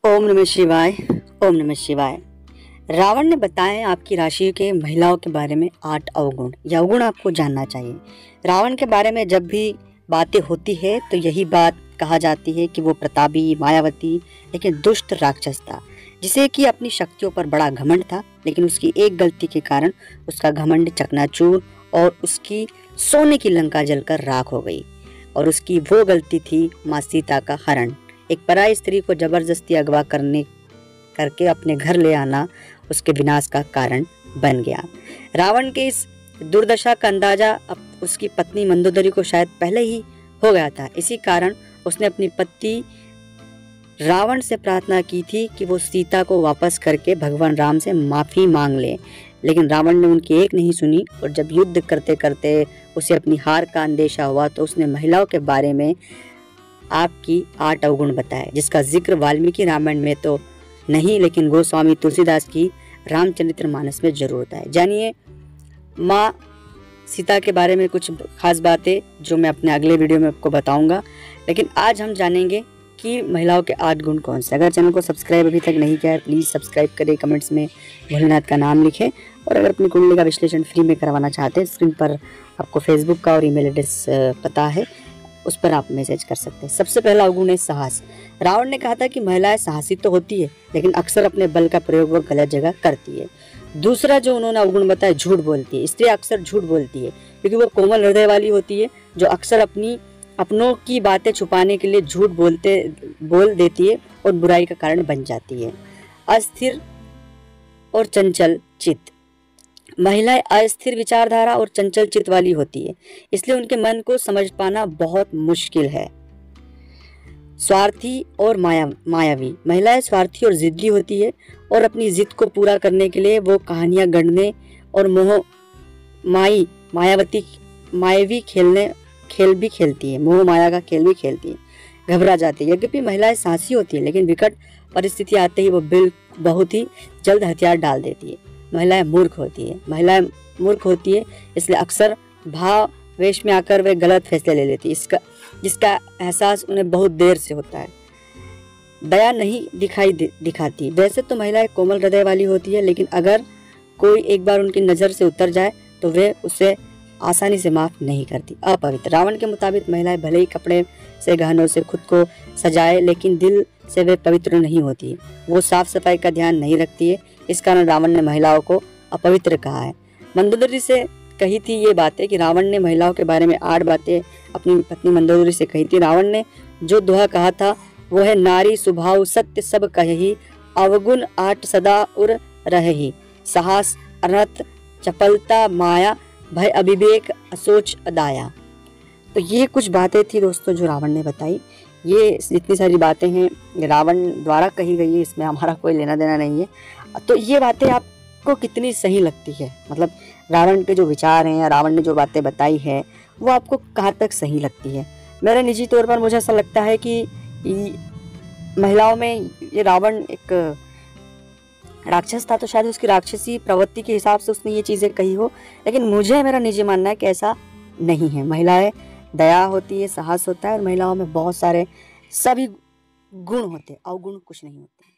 ओम नमः शिवाय। ओम नमः शिवाय। रावण ने बताया आपकी राशि के महिलाओं के बारे में 8 अवगुण। यह अवगुण आपको जानना चाहिए। रावण के बारे में जब भी बातें होती है तो यही बात कहा जाती है कि वो प्रतापी, मायावती लेकिन दुष्ट राक्षस था, जिसे कि अपनी शक्तियों पर बड़ा घमंड था। लेकिन उसकी एक गलती के कारण उसका घमंड चकनाचूर और उसकी सोने की लंका जलकर राख हो गई। और उसकी वो गलती थी माँ सीता का हरण। एक पराई स्त्री को जबरदस्ती अगवा करके अपने घर ले आना उसके विनाश का कारण बन गया। रावण के इस दुर्दशा का अंदाजा अब उसकी पत्नी मंदोदरी को शायद पहले ही हो गया था। इसी कारण उसने अपनी पति रावण से प्रार्थना की थी कि वो सीता को वापस करके भगवान राम से माफी मांग ले। लेकिन रावण ने उनकी एक नहीं सुनी और जब युद्ध करते करते उसे अपनी हार का अंदेशा हुआ तो उसने महिलाओं के बारे में आपकी 8 अवगुण बताए, जिसका जिक्र वाल्मीकि रामायण में तो नहीं लेकिन गोस्वामी तुलसीदास की रामचरितमानस में जरूर होता है। जानिए माँ सीता के बारे में कुछ खास बातें जो मैं अपने अगले वीडियो में आपको बताऊंगा। लेकिन आज हम जानेंगे कि महिलाओं के 8 गुण कौन से। अगर चैनल को सब्सक्राइब अभी तक नहीं किया है प्लीज़ सब्सक्राइब करें, कमेंट्स में भोलेनाथ का नाम लिखें। और अगर अपनी कुंडली का विश्लेषण फ्री में करवाना चाहते हैं स्क्रीन पर आपको फेसबुक का और ईमेल एड्रेस पता है, उस पर आप मैसेज कर सकते हैं। सबसे पहला अवगुण है साहस। रावण ने कहा था कि महिलाएं साहसी तो होती है लेकिन अक्सर अपने बल का प्रयोग वो गलत जगह करती है। दूसरा जो उन्होंने अवगुण बताया, झूठ बोलती है। स्त्री अक्सर झूठ बोलती है क्योंकि वो कोमल हृदय वाली होती है जो अक्सर अपनों की बातें छुपाने के लिए झूठ बोल देती है और बुराई का कारण बन जाती है। अस्थिर और चंचल चित्त। महिलाएं अस्थिर विचारधारा और चंचल चित्त वाली होती है, इसलिए उनके मन को समझ पाना बहुत मुश्किल है। स्वार्थी और मायावी। महिलाएं स्वार्थी और जिद्दी होती है और अपनी जिद को पूरा करने के लिए वो कहानियां गढ़ने और मायावी खेल भी खेलती है। मोह माया का खेल भी खेलती है। घबरा जाती है। यद्यपि महिलाएं साहसी होती है लेकिन विकट परिस्थिति आते ही वो बहुत ही जल्द हथियार डाल देती है। महिलाएं मूर्ख होती है इसलिए अक्सर भाव वेश में आकर वे गलत फैसले ले लेती है, जिसका एहसास उन्हें बहुत देर से होता है। दया नहीं दिखाती। वैसे तो महिलाएं कोमल हृदय वाली होती है लेकिन अगर कोई एक बार उनकी नज़र से उतर जाए तो वे उसे आसानी से माफ नहीं करती। अपवित्र। रावण के मुताबिक महिलाएं भले ही कपड़े से गहनों से खुद को सजाए लेकिन दिल से वे पवित्र नहीं होती। वो साफ सफाई का ध्यान नहीं रखती है। इस कारण रावण ने महिलाओं को अपवित्र कहा है। मंदोदरी से कही थी ये बातें कि रावण ने महिलाओं के बारे में 8 बातें अपनी पत्नी मंदोदरी से कही थी। रावण ने जो दोहा कहा था वो है, नारी स्वभाव सत्य सब कही, अवगुण 8 सदा उर रही। साहस, अनर्थ, चपलता, माया, भय, अविवेक, असोच, अदाया। तो ये कुछ बातें थी दोस्तों जो रावण ने बताई। ये जितनी सारी बातें हैं रावण द्वारा कही गई है, इसमें हमारा कोई लेना देना नहीं है। तो ये बातें आपको कितनी सही लगती है, मतलब रावण के जो विचार हैं या रावण ने जो बातें बताई है वो आपको कहाँ तक सही लगती है? मेरे निजी तौर पर मुझे ऐसा लगता है कि महिलाओं में ये रावण एक राक्षस था तो शायद उसकी राक्षसी प्रवृत्ति के हिसाब से उसने ये चीज़ें कही हो, लेकिन मेरा निजी मानना है कि ऐसा नहीं है। महिलाएं दया होती है, साहस होता है और महिलाओं में बहुत सारे सभी गुण होते हैं, अवगुण कुछ नहीं होते।